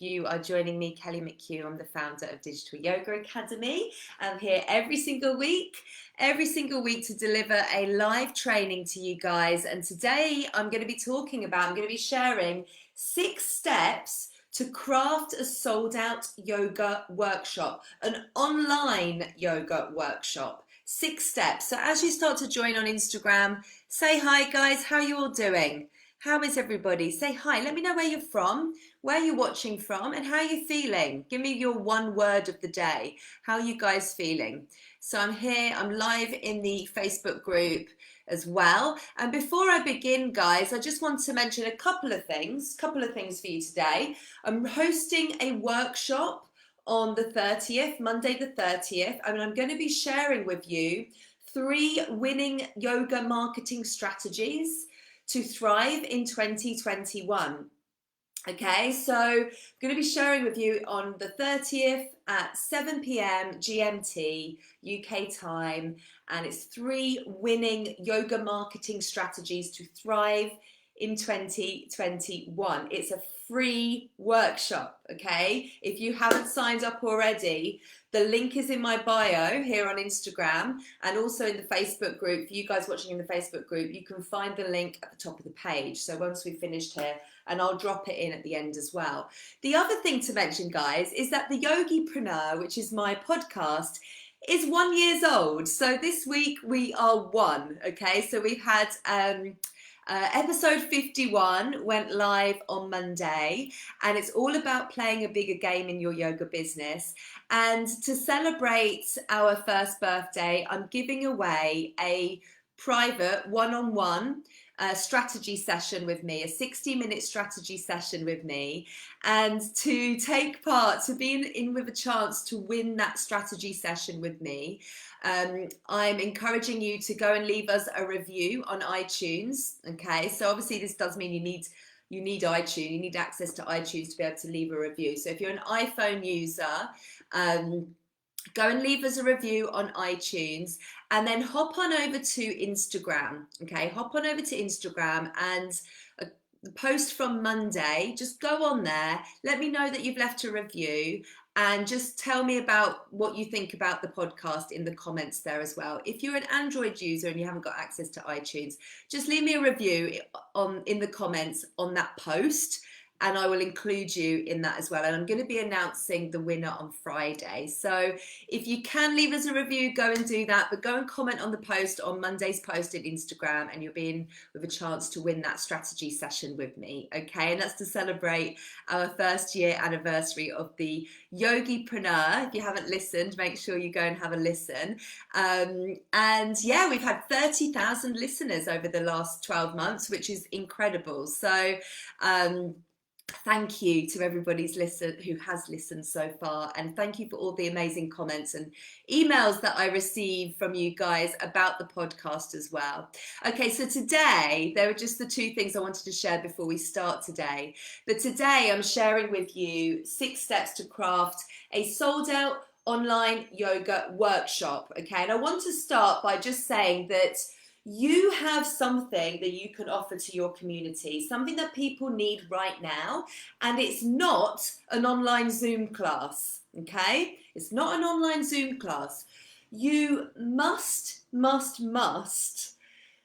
You are joining me, Kelly McHugh. I'm the founder of Digital Yoga Academy. I'm here every single week to deliver a live training to you guys. And today I'm going to be sharing 6 steps to craft a sold out yoga workshop, an online yoga workshop. 6 steps. So as you start to join on Instagram, say hi guys, how are you all doing? How is everybody? Say hi. Let me know where you're from, where you're watching from, and how you're feeling. Give me your one word of the day. How are you guys feeling? So I'm here, I'm live in the Facebook group as well. And before I begin, guys, I just want to mention a couple of things for you today. I'm hosting a workshop on the 30th, Monday the 30th, and I'm going to be sharing with you 3 winning yoga marketing strategies to thrive in 2021. Okay, so I'm going to be sharing with you on the 30th at 7 p.m. GMT UK time, and it's 3 winning yoga marketing strategies to thrive in 2021. It's a free workshop, okay? If you haven't signed up already, the link is in my bio here on Instagram and also in the Facebook group. For you guys watching in the Facebook group, you can find the link at the top of the page. So once we've finished here, and I'll drop it in at the end as well. The other thing to mention, guys, is that the Yogipreneur, which is my podcast, is 1 year old. So this week we are 1, okay? So we've had episode 51 went live on Monday, and it's all about playing a bigger game in your yoga business. And to celebrate our first birthday, I'm giving away a private one-on-one strategy session with me, a 60-minute strategy session with me, and to take part, to be in with a chance to win that strategy session with me. I'm encouraging you to go and leave us a review on iTunes. Okay, so obviously this does mean you need iTunes, you need access to iTunes to be able to leave a review. So if you're an iPhone user, go and leave us a review on iTunes, and then hop on over to Instagram. Okay, hop on over to Instagram, and the post from Monday, just go on there, let me know that you've left a review, and just tell me about what you think about the podcast in the comments there as well. If you're an Android user and you haven't got access to iTunes, just leave me a review in the comments on that post, and I will include you in that as well. And I'm going to be announcing the winner on Friday. So if you can leave us a review, go and do that. But go and comment on the post, on Monday's post at Instagram, and you'll be in with a chance to win that strategy session with me. Okay, and that's to celebrate our 1st year anniversary of the Yogipreneur. If you haven't listened, make sure you go and have a listen. And yeah, we've had 30,000 listeners over the last 12 months, which is incredible. So thank you to everybody who has listened so far, and thank you for all the amazing comments and emails that I receive from you guys about the podcast as well. Okay, so today there are just the 2 things I wanted to share before we start today. But today I'm sharing with you 6 steps to craft a sold out online yoga workshop. Okay, and I want to start by just saying that you have something that you can offer to your community, something that people need right now, and it's not an online Zoom class, okay? It's not an online Zoom class. You must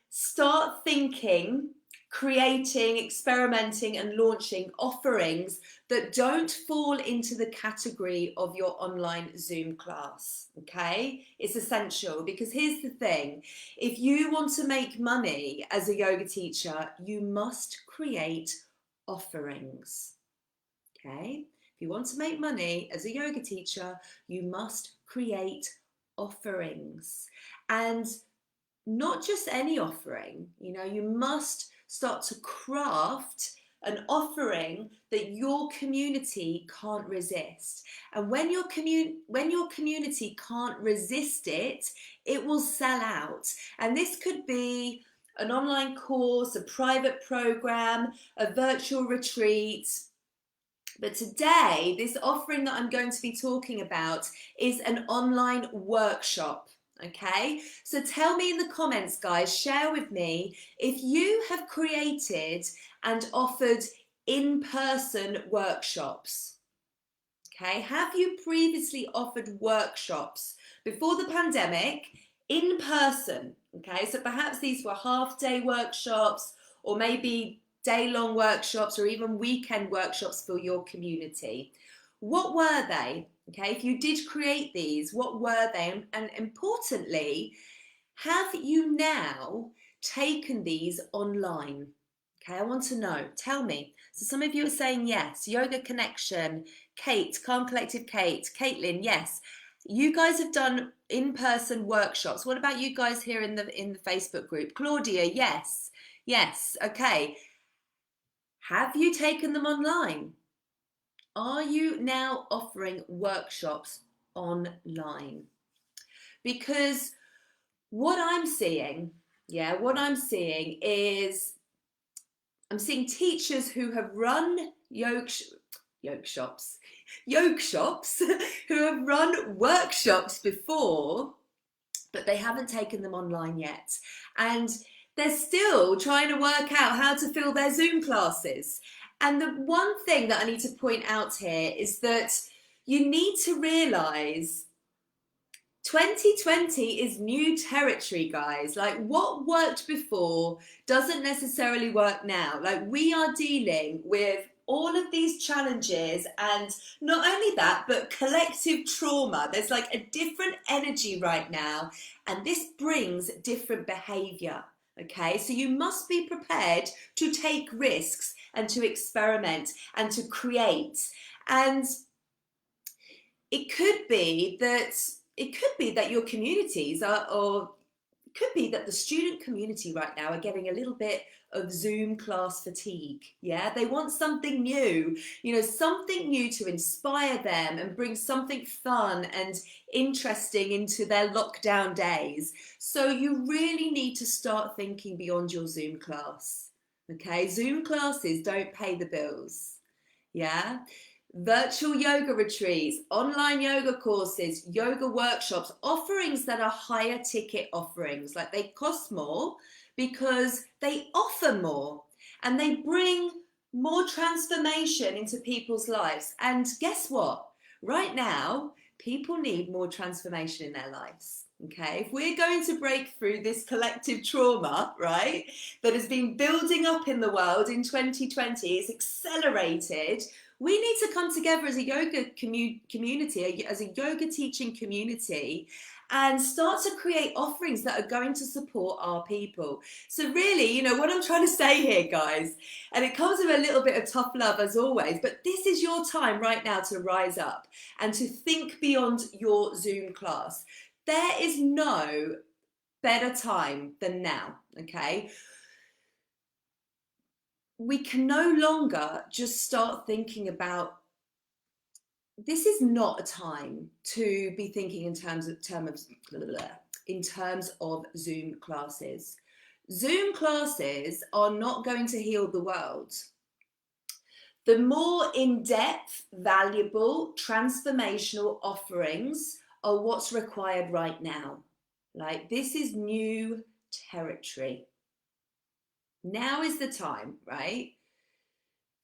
start thinking, creating, experimenting, and launching offerings that don't fall into the category of your online Zoom class, okay? It's essential, because here's the thing. If you want to make money as a yoga teacher, you must create offerings, okay? If you want to make money as a yoga teacher, you must create offerings. And not just any offering, you must start to craft an offering that your community can't resist. And when your community can't resist it, it will sell out. And this could be an online course, a private program, a virtual retreat. But today, this offering that I'm going to be talking about is an online workshop. Okay, so tell me in the comments, guys, share with me if you have created and offered in-person workshops. Okay, have you previously offered workshops before the pandemic in person? Okay, so perhaps these were half-day workshops or maybe day-long workshops or even weekend workshops for your community. What were they? Okay, if you did create these, what were they? And importantly, have you now taken these online? Okay, I want to know. Tell me. So some of you are saying yes. Yoga Connection, Kate, Calm Collective Kate, Caitlin, yes. You guys have done in-person workshops. What about you guys here in the Facebook group? Claudia, yes. Yes. Okay. Have you taken them online? Are you now offering workshops online? Because what I'm seeing, what I'm seeing is I'm seeing teachers who have run yoga shops, who have run workshops before, but they haven't taken them online yet. And they're still trying to work out how to fill their Zoom classes. And the one thing that I need to point out here is that you need to realize 2020 is new territory, guys. Like what worked before doesn't necessarily work now. Like we are dealing with all of these challenges and not only that, but collective trauma. There's like a different energy right now and this brings different behavior. Okay, so you must be prepared to take risks and to experiment and to create. And it could be that your communities are, or it could be that the student community right now are getting a little bit of Zoom class fatigue. Yeah, they want something new, something new to inspire them and bring something fun and interesting into their lockdown days. So you really need to start thinking beyond your Zoom class. Okay, Zoom classes don't pay the bills. Yeah. Virtual yoga retreats, online yoga courses, yoga workshops, offerings that are higher ticket offerings. Like they cost more because they offer more and they bring more transformation into people's lives. And guess what? Right now, people need more transformation in their lives. Okay, if we're going to break through this collective trauma, right, that has been building up in the world in 2020, it's accelerated. We need to come together as a yoga community, as a yoga teaching community, and start to create offerings that are going to support our people. So really, what I'm trying to say here, guys, and it comes with a little bit of tough love as always, but this is your time right now to rise up and to think beyond your Zoom class. There is no better time than now, okay? We can no longer just start thinking about, this is not a time to be thinking in terms of Zoom classes. Zoom classes are not going to heal the world. The more in-depth, valuable, transformational offerings are what's required right now. Like this is new territory. Now is the time, right,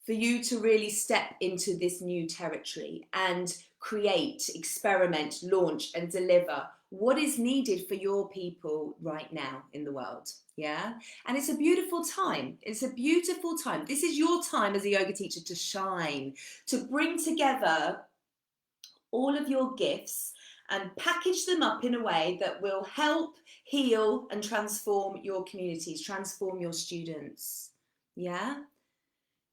for you to really step into this new territory and create, experiment, launch, and deliver what is needed for your people right now in the world. Yeah. And it's a beautiful time. It's a beautiful time. This is your time as a yoga teacher to shine, to bring together all of your gifts and package them up in a way that will help heal and transform your communities, transform your students. Yeah?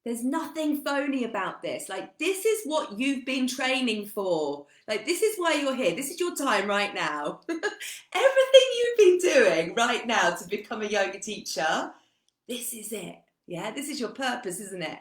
There's nothing phony about this. Like, this is what you've been training for. Like, this is why you're here. This is your time right now. Everything you've been doing right now to become a yoga teacher, this is it. Yeah, this is your purpose, isn't it?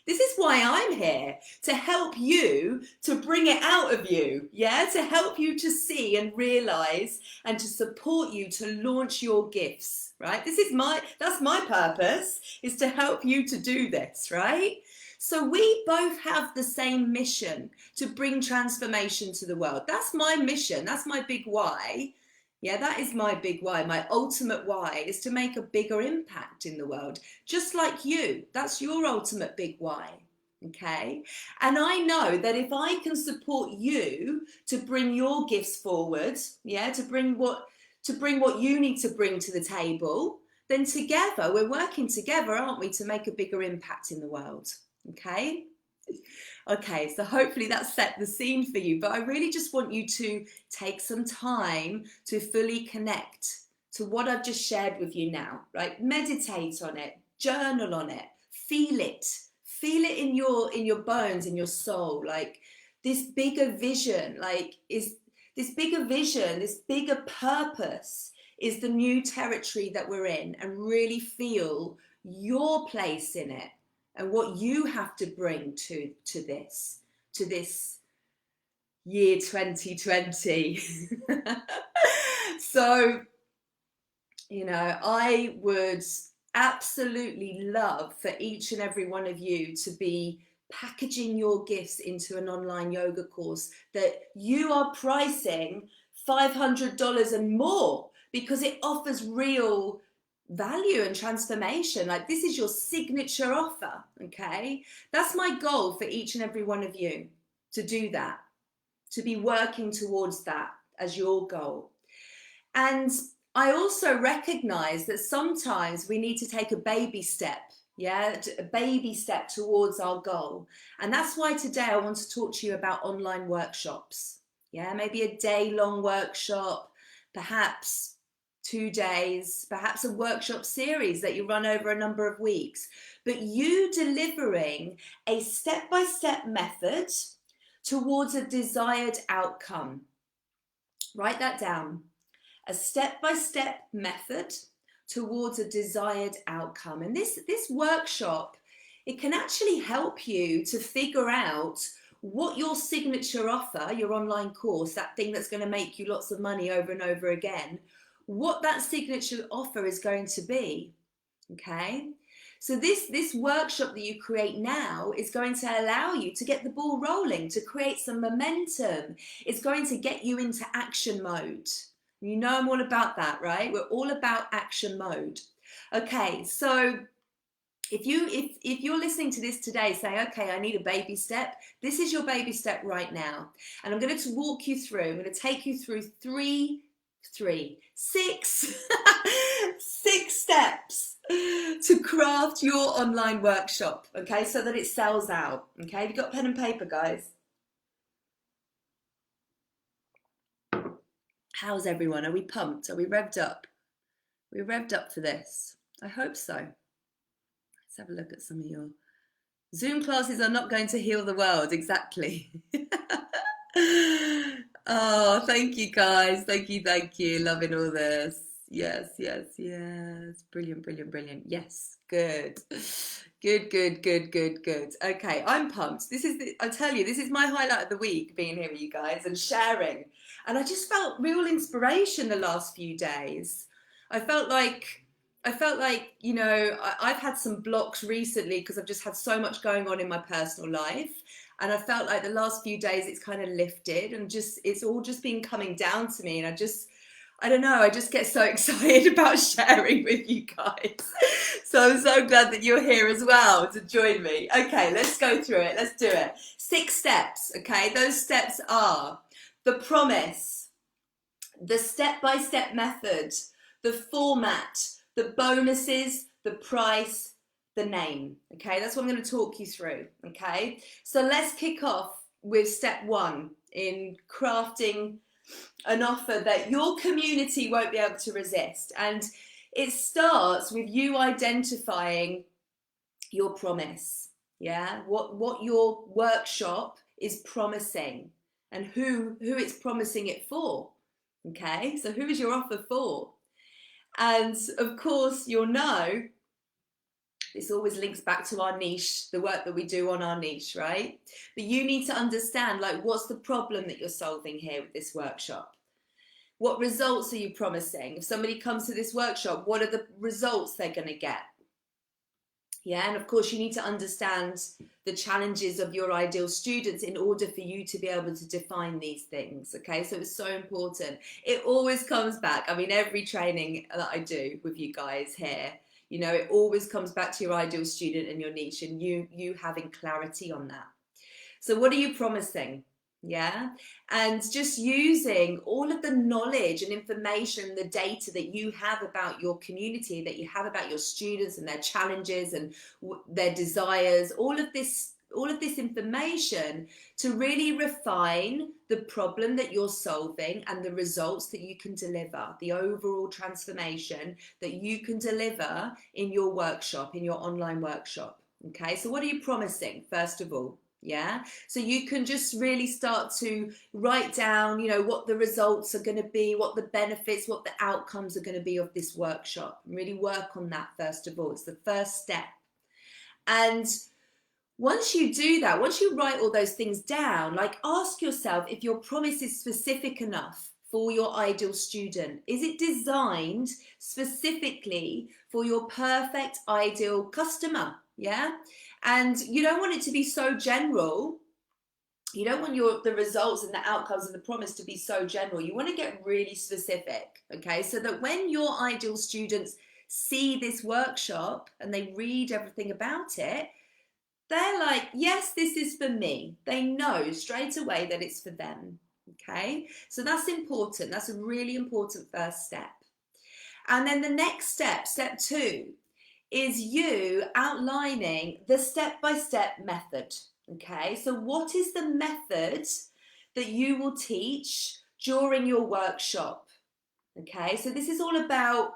This is why I'm here, to help you, to bring it out of you, yeah? To help you to see and realize and to support you to launch your gifts, right? That's my purpose, is to help you to do this, right? So we both have the same mission to bring transformation to the world. That's my mission, that's my big why. Yeah, that is my big why. My ultimate why is to make a bigger impact in the world, just like you. That's your ultimate big why. Okay, and I know that if I can support you to bring your gifts forward, yeah, to bring what you need to bring to the table, then together we're working together, aren't we, to make a bigger impact in the world. Okay. Okay, so hopefully that set the scene for you, but I really just want you to take some time to fully connect to what I've just shared with you now, right? Meditate on it, journal on it, feel it. Feel it in your bones, in your soul, like this bigger vision, like is this bigger vision, this bigger purpose is the new territory that we're in, and really feel your place in it and what you have to bring to this year 2020. So, you know, I would absolutely love for each and every one of you to be packaging your gifts into an online yoga course that you are pricing $500 and more, because it offers real value and transformation. Like, this is your signature offer. Okay, that's my goal for each and every one of you, to do that, to be working towards that as your goal. And I also recognize that sometimes we need to take a baby step, yeah, a baby step towards our goal. And that's why today I want to talk to you about online workshops. Yeah, maybe a day-long workshop, perhaps 2 days, perhaps a workshop series that you run over a number of weeks. But you delivering a step-by-step method towards a desired outcome. Write that down. A step-by-step method towards a desired outcome. And this workshop, it can actually help you to figure out what your signature offer, your online course, that thing that's going to make you lots of money over and over again, what that signature offer is going to be. Okay, so this workshop that you create now is going to allow you to get the ball rolling, to create some momentum. It's going to get you into action mode. You know I'm all about that, right? We're all about action mode. Okay, so if you're listening to this today saying, okay, I need a baby step, this is your baby step right now. And I'm going to walk you through, I'm going to take you through six steps to craft your online workshop, okay, so that it sells out. Okay, have you got pen and paper, guys? How's everyone? Are we pumped? Are we revved up? Are we revved up for this? I hope so. Let's have a look at some of your Zoom classes are not going to heal the world. Exactly. Oh, thank you, guys. Thank you. Loving all this. Yes. Brilliant, brilliant, brilliant. Yes, good. Good. Okay, I'm pumped. I tell you, this is my highlight of the week, being here with you guys and sharing. And I just felt real inspiration the last few days. I felt like, you know, I've had some blocks recently because I've just had so much going on in my personal life. And I felt like the last few days it's kind of lifted, and just it's all just been coming down to me. And I don't know, I just get so excited about sharing with you guys. So I'm so glad that you're here as well to join me. Okay, let's go through it. Let's do it. 6 steps, okay? Those steps are the promise, the step-by-step method, the format, the bonuses, the price, the name. Okay, that's what I'm going to talk you through. Okay, so let's kick off with step 1 in crafting an offer that your community won't be able to resist. And it starts with you identifying your promise. Yeah, what your workshop is promising and who it's promising it for. Okay, so who is your offer for? And of course, you'll know this always links back to our niche, the work that we do on our niche, right? But you need to understand, like, what's the problem that you're solving here with this workshop? What results are you promising? If somebody comes to this workshop, what are the results they're going to get? Yeah, and of course you need to understand the challenges of your ideal students in order for you to be able to define these things. Okay, so it's so important. It always comes back. I mean, every training that I do with you guys here, You know, it always comes back to your ideal student and your niche, and you having clarity on that. So what are you promising? Yeah. And just using all of the knowledge and information, the data that you have about your community, that you have about your students and their challenges and their desires, all of this information to really refine the problem that you're solving and the results that you can deliver, the overall transformation that you can deliver in your workshop, in your online workshop. Okay, so what are you promising, first of all? Yeah, so you can just really start to write down, you know, what the results are going to be, what the benefits, what the outcomes are going to be of this workshop. Really work on that first of all. It's the first step. And once you do that, once you write all those things down, like ask yourself if your promise is specific enough for your ideal student. Is it designed specifically for your perfect ideal customer? Yeah. And you don't want it to be so general. You don't want the results and the outcomes and the promise to be so general. You want to get really specific, okay? So that when your ideal students see this workshop and they read everything about it, they're like, yes, this is for me. They know straight away that it's for them, okay? So that's important. That's a really important first step. And then the next step, step 2, is you outlining the step-by-step method, okay? So what is the method that you will teach during your workshop, okay? So this is all about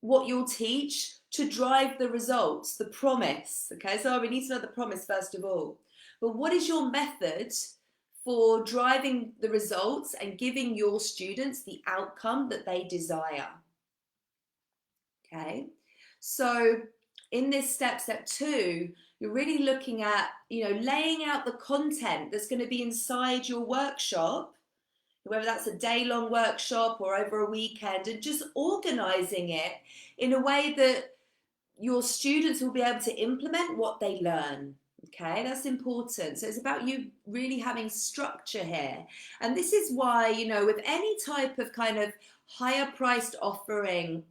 what you'll teach to drive the results, the promise, okay? So we need to know the promise first of all. But what is your method for driving the results and giving your students the outcome that they desire? Okay, so in this step 2, you're really looking at, you know, laying out the content that's going to be inside your workshop, whether that's a day-long workshop or over a weekend, and just organizing it in a way that your students will be able to implement what they learn. Okay, that's important. So it's about you really having structure here. And this is why, you know, with any type of kind of higher priced offering,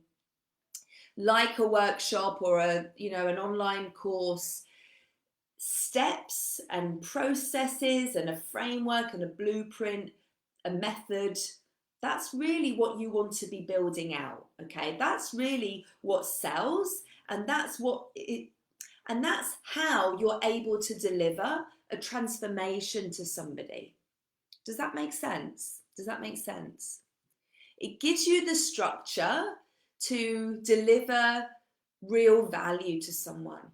like a workshop or a, you know, an online course, steps and processes and a framework and a blueprint, a method, that's really what you want to be building out. Okay, that's really what sells, and that's how you're able to deliver a transformation to somebody. Does that make sense? Does that make sense? It gives you the structure to deliver real value to someone.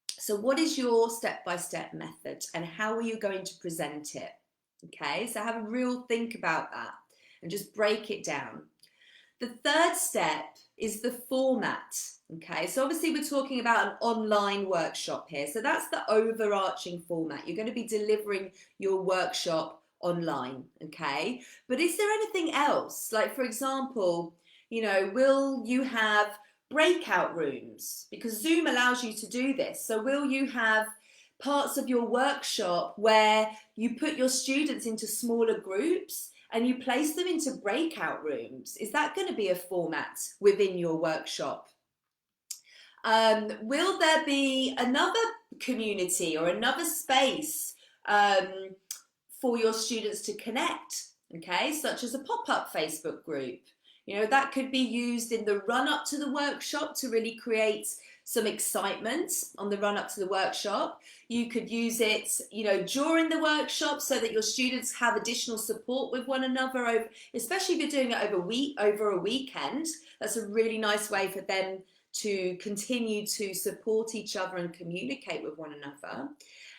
So what is your step-by-step method and how are you going to present it? Okay, so have a real think about that and just break it down. The third step is the format. Okay, so obviously we're talking about an online workshop here. So that's the overarching format. You're going to be delivering your workshop online, okay? But is there anything else? Like, for example, you know, will you have breakout rooms? Because Zoom allows you to do this. So will you have parts of your workshop where you put your students into smaller groups and you place them into breakout rooms? Is that going to be a format within your workshop? Will there be another community or another space for your students to connect? Okay, such as a pop-up Facebook group. You know, that could be used in the run-up to the workshop to really create some excitement on the run-up to the workshop. You could use it, you know, during the workshop so that your students have additional support with one another, especially if you're doing it over a weekend. That's a really nice way for them to continue to support each other and communicate with one another.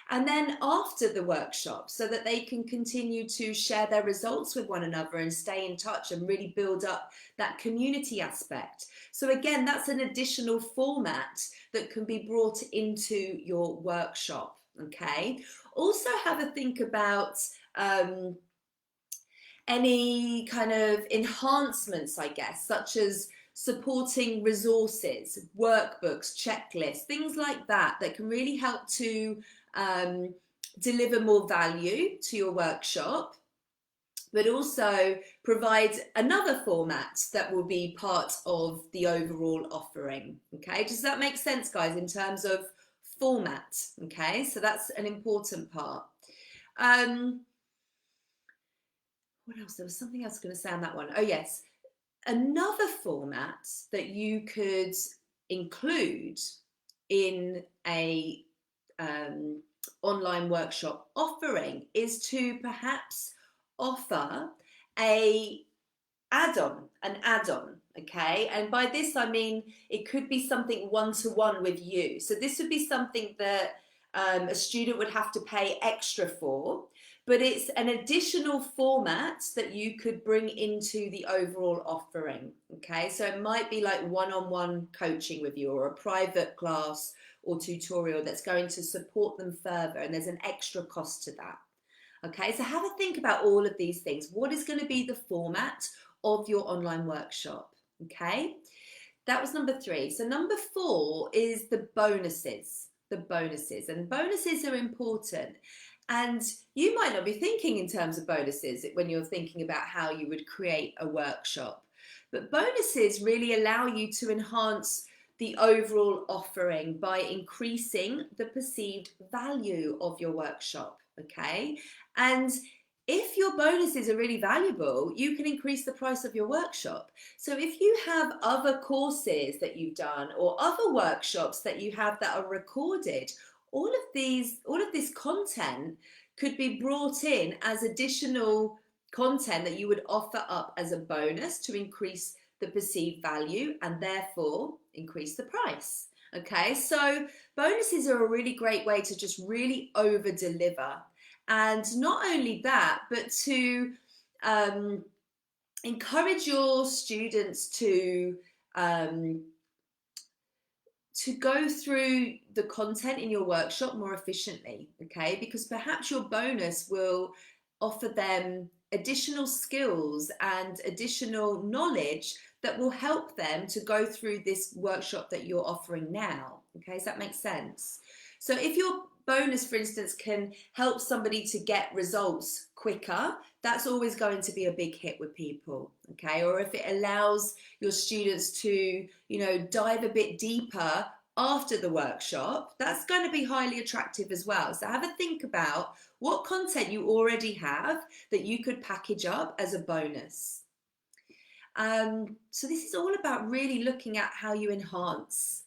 And then after the workshop, so that they can continue to share their results with one another and stay in touch and really build up that community aspect. So again, that's an additional format that can be brought into your workshop, okay? Also have a think about any kind of enhancements, I guess, such as supporting resources, workbooks, checklists, things like that, that can really help to deliver more value to your workshop, but also provide another format that will be part of the overall offering. Okay, does that make sense, guys, in terms of format? Okay, so that's an important part. What else? There was something else I was going to say on that one. Oh, yes. Another format that you could include in a online workshop offering is to perhaps offer a an add-on, okay? And by this I mean it could be something one-to-one with you. So this would be something that a student would have to pay extra for, but it's an additional format that you could bring into the overall offering, okay? So it might be like one-on-one coaching with you, or a private class or tutorial that's going to support them further, and there's an extra cost to that. Okay, so have a think about all of these things. What is going to be the format of your online workshop? Okay, that was number 3. So number 4 is the bonuses. The bonuses, and bonuses are important. And you might not be thinking in terms of bonuses when you're thinking about how you would create a workshop. But bonuses really allow you to enhance the overall offering by increasing the perceived value of your workshop. Okay, and if your bonuses are really valuable, you can increase the price of your workshop. So if you have other courses that you've done or other workshops that you have that are recorded, all of this content could be brought in as additional content that you would offer up as a bonus to increase the perceived value and therefore increase the price. Okay, so bonuses are a really great way to just really over deliver. And not only that, but to encourage your students to go through the content in your workshop more efficiently, okay? Because perhaps your bonus will offer them additional skills and additional knowledge that will help them to go through this workshop that you're offering now, okay? Does that make sense? So if your bonus, for instance, can help somebody to get results quicker, that's always going to be a big hit with people, okay? Or if it allows your students to, dive a bit deeper after the workshop, that's going to be highly attractive as well. So have a think about what content you already have that you could package up as a bonus. So this is all about really looking at how you enhance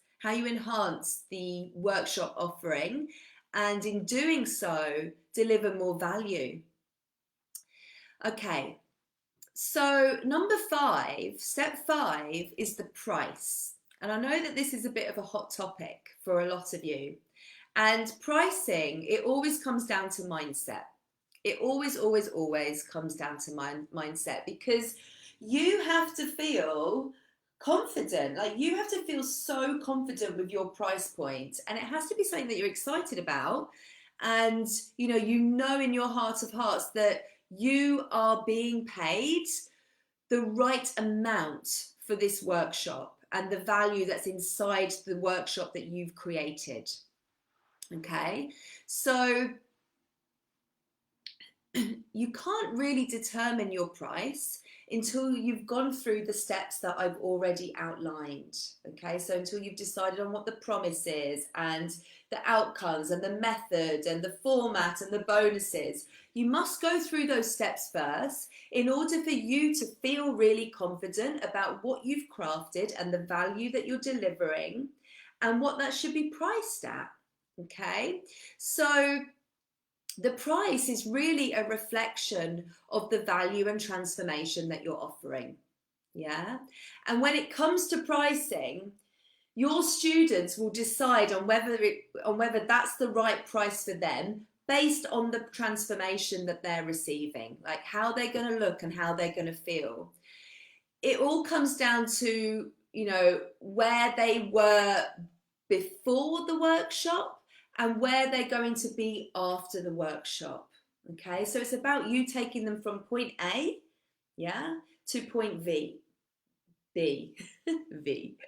the workshop offering, and in doing so, deliver more value. Okay, so step 5 is the price. And I know that this is a bit of a hot topic for a lot of you. And pricing, it always comes down to mindset. It always, always, always comes down to mindset, because you have to feel confident. Like, you have to feel so confident with your price point, and it has to be something that you're excited about. And you know in your heart of hearts that you are being paid the right amount for this workshop and the value that's inside the workshop that you've created. Okay, so you can't really determine your price until you've gone through the steps that I've already outlined. Okay, so until you've decided on what the promise is and the outcomes and the method and the format and the bonuses, you must go through those steps first in order for you to feel really confident about what you've crafted and the value that you're delivering and what that should be priced at. Okay, so the price is really a reflection of the value and transformation that you're offering. Yeah. And when it comes to pricing, your students will decide on whether that's the right price for them based on the transformation that they're receiving, like how they're going to look and how they're going to feel. It all comes down to, where they were before the workshop and where they're going to be after the workshop. Okay, so it's about you taking them from point A, yeah, to point B, V,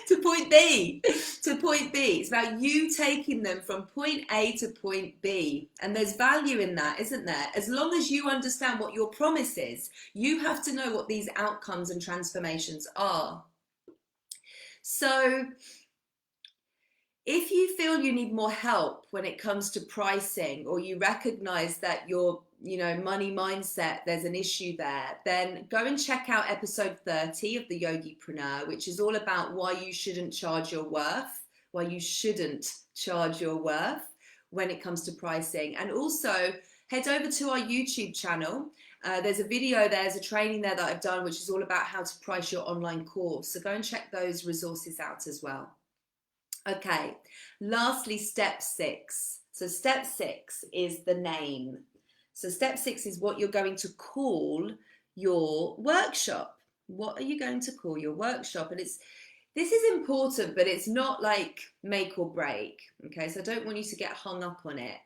to point B, to point B. It's about you taking them from point A to point B. And there's value in that, isn't there? As long as you understand what your promise is, you have to know what these outcomes and transformations are. So if you feel you need more help when it comes to pricing, or you recognize that your money mindset, there's an issue there, then go and check out episode 30 of the Yogipreneur, which is all about why you shouldn't charge your worth, when it comes to pricing. And also head over to our YouTube channel. There's a video, there's a training there that I've done, which is all about how to price your online course. So go and check those resources out as well. Okay, lastly, step 6. So step 6 is the name. So step 6 is what you're going to call your workshop. What are you going to call your workshop? And this is important, but it's not like make or break. Okay, so I don't want you to get hung up on it.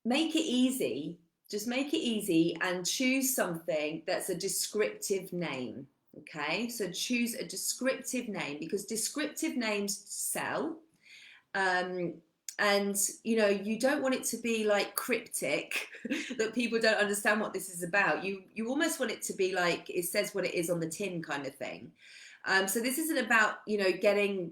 Make it easy. Just make it easy and choose something that's a descriptive name. Okay, so choose a descriptive name, because descriptive names sell. And you don't want it to be like cryptic that people don't understand what this is about. You almost want it to be like it says what it is on the tin kind of thing. So this isn't about getting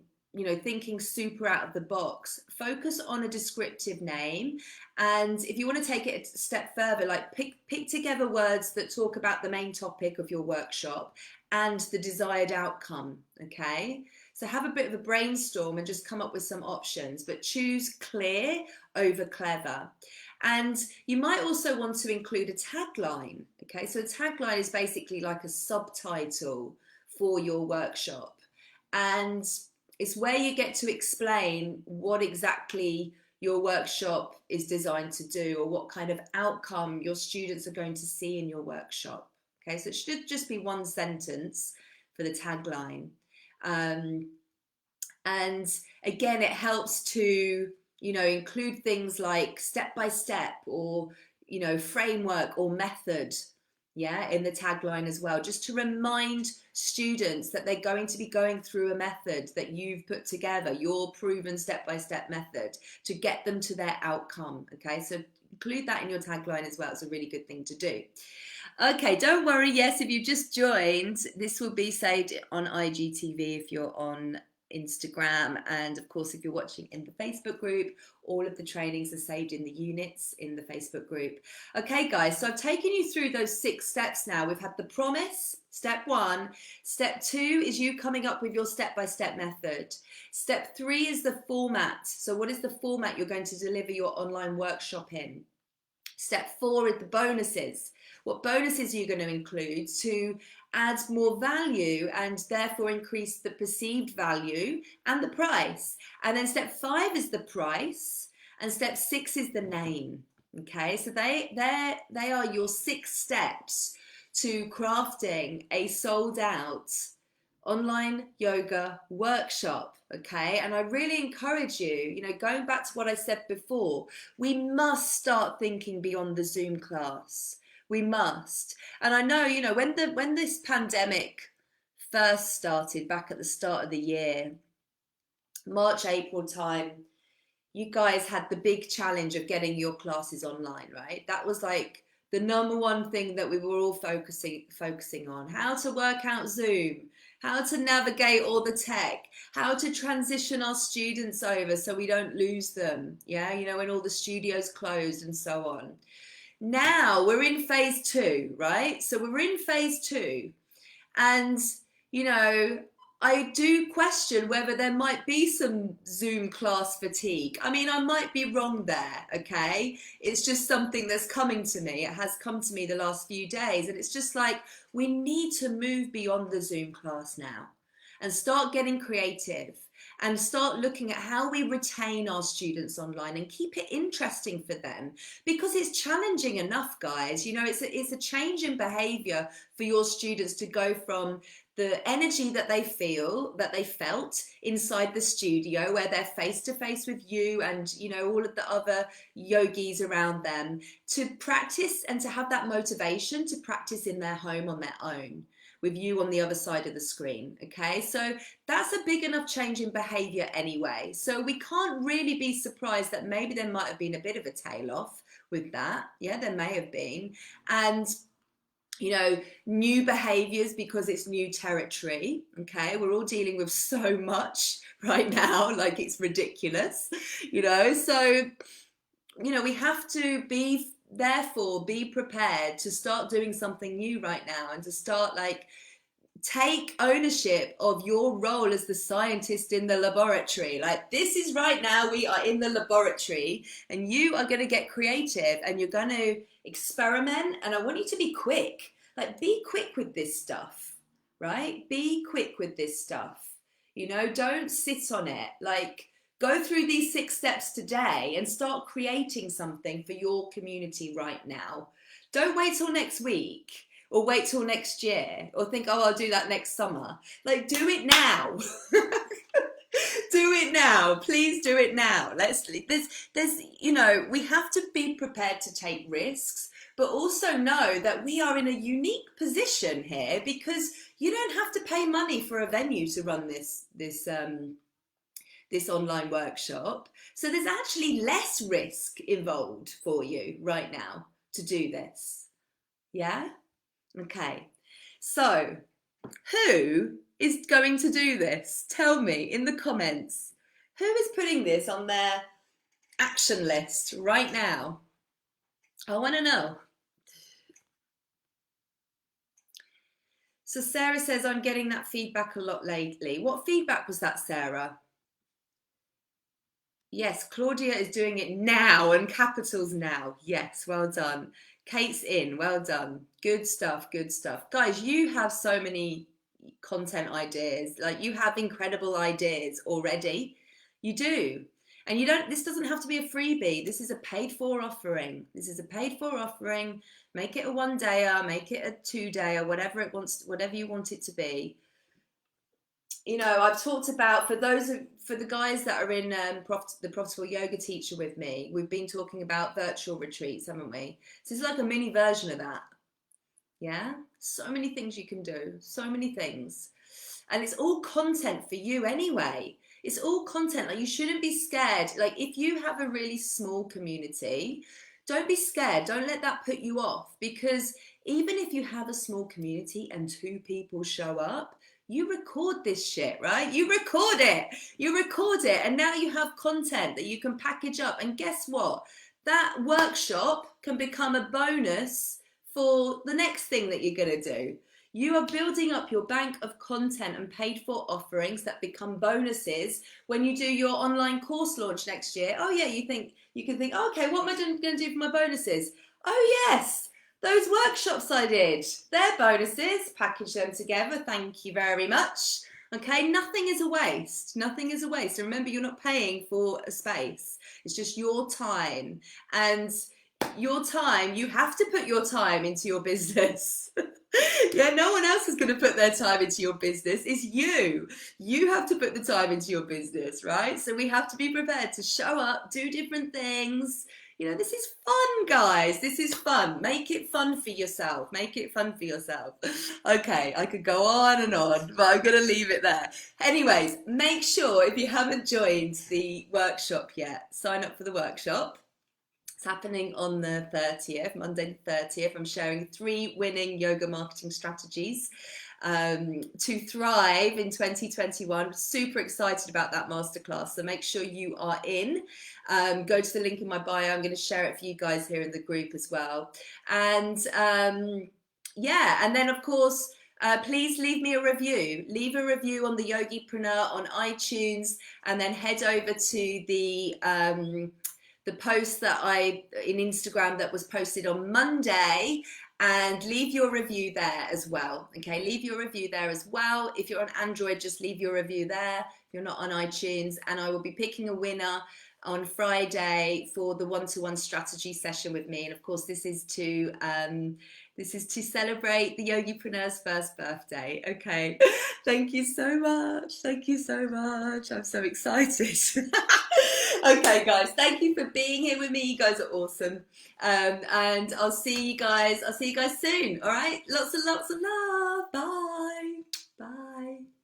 thinking super out of the box. Focus on a descriptive name. And if you want to take it a step further, like pick together words that talk about the main topic of your workshop and the desired outcome. Okay, so have a bit of a brainstorm and just come up with some options, but choose clear over clever. And you might also want to include a tagline. Okay, so a tagline is basically like a subtitle for your workshop, and it's where you get to explain what exactly your workshop is designed to do, or what kind of outcome your students are going to see in your workshop. Okay, so it should just be one sentence for the tagline. And again, it helps to, include things like step by step, or, framework or method, in the tagline as well, just to remind students that they're going to be going through a method that you've put together, your proven step-by-step method, to get them to their outcome. Okay, so include that in your tagline as well. It's a really good thing to do. Okay, don't worry. Yes, if you just joined, this will be saved on IGTV if you're on Instagram, and of course if you're watching in the Facebook group, all of the trainings are saved in the units in the Facebook group. Okay guys, so I've taken you through those 6 steps now. We've had the promise, step 1. Step 2 is you coming up with your step-by-step method. Step 3 is the format. So what is the format you're going to deliver your online workshop in? Step 4 is the bonuses. What bonuses are you going to include to add more value and therefore increase the perceived value and the price? And then step 5 is the price, and step 6 is the name. Okay, so they are your 6 steps to crafting a sold out online yoga workshop. Okay, and I really encourage you, going back to what I said before, we must start thinking beyond the Zoom class. We must. And I know, when this pandemic first started back at the start of the year, March, April time, you guys had the big challenge of getting your classes online, right? That was like the number one thing that we were all focusing on. How to work out Zoom, how to navigate all the tech, how to transition our students over so we don't lose them. When all the studios closed and so on. Now we're in phase 2, right? So we're in phase 2, and I do question whether there might be some Zoom class fatigue. I mean, I might be wrong there, okay? It's just something that's coming to me. It has come to me the last few days, and it's just like, we need to move beyond the Zoom class now and start getting creative and start looking at how we retain our students online and keep it interesting for them, because it's challenging enough, guys. It's a change in behavior for your students to go from the energy that they felt inside the studio, where they're face to face with you and all of the other yogis around them, to practice and to have that motivation to practice in their home on their own. with you on the other side of the screen. Okay, so that's a big enough change in behavior anyway. So we can't really be surprised that maybe there might have been a bit of a tail off with that. Yeah, there may have been. And you know, new behaviors because it's new territory. Okay, we're all dealing with so much right now, like it's ridiculous, you know. So, you know, we have to be, therefore, be prepared to start doing something new right now and to start like take ownership of your role as the scientist in the laboratory. Like, this is right now, we are in the laboratory and you are going to get creative and you're going to experiment. And I want you to be quick, like be quick with this stuff, right? Be quick with this stuff, you know, don't sit on it. Like, go through these 6 steps today and start creating something for your community right now. Don't wait till next week or wait till next year or think, oh, I'll do that next summer. Like, do it now. Do it now. Please do it now. There's, you know, we have to be prepared to take risks, but also know that we are in a unique position here because you don't have to pay money for a venue to run this online workshop. So there's actually less risk involved for you right now to do this. Yeah? Okay. So who is going to do this? Tell me in the comments. Who is putting this on their action list right now? I want to know. So Sarah says, I'm getting that feedback a lot lately. What feedback was that, Sarah? Yes, Claudia is doing it now, and capitals now. Yes, well done. Kate's in, well done. Good stuff, good stuff. Guys, you have so many content ideas. Like, you have incredible ideas already. You do. And you don't, this doesn't have to be a freebie. This is a paid for offering. This is a paid for offering. Make it a 1-dayer, make it a 2-dayer, whatever you want it to be. You know, I've talked about, for the guys that are in the Profitable Yoga Teacher with me, we've been talking about virtual retreats, haven't we? So it's like a mini version of that. Yeah, so many things you can do, so many things, and it's all content for you anyway. It's all content. Like, you shouldn't be scared. Like, if you have a really small community, don't be scared. Don't let that put you off, because even if you have a small community and 2 people show up, you record this shit, right? You record it, and now you have content that you can package up. And guess what? That workshop can become a bonus for the next thing that you're going to do. You are building up your bank of content and paid for offerings that become bonuses when you do your online course launch next year. Oh yeah, you can think, oh, okay, what am I going to do for my bonuses? Oh yes, those workshops I did, they're bonuses. Package them together. Thank you very much. Okay, nothing is a waste. Nothing is a waste. And remember, you're not paying for a space. It's just your time. And your time, you have to put your time into your business. Yeah, no one else is going to put their time into your business. It's you. You have to put the time into your business, right? So we have to be prepared to show up, do different things. You know, this is fun, guys. This is fun. Make it fun for yourself. Make it fun for yourself. Okay, I could go on, but I'm going to leave it there. Anyways, make sure, if you haven't joined the workshop yet, sign up for the workshop. It's happening on the 30th, Monday the 30th. I'm sharing 3 winning yoga marketing strategies to thrive in 2021. Super excited about that masterclass. So make sure you are in. Go to the link in my bio. I'm going to share it for you guys here in the group as well. And yeah, and then of course, please leave me a review. Leave a review on the Yogipreneur on iTunes, and then head over to the post that in Instagram that was posted on Monday, and leave your review there as well. Okay, leave your review there as well. If you're on Android, just leave your review there. If you're not on iTunes, and I will be picking a winner on Friday for the one-to-one strategy session with me. And of course, this is to celebrate the Yogipreneur's first birthday. Okay, thank you so much. Thank you so much. I'm so excited. Okay, guys, thank you for being here with me. You guys are awesome. And I'll see you guys. I'll see you guys soon. All right. Lots and lots of love. Bye. Bye.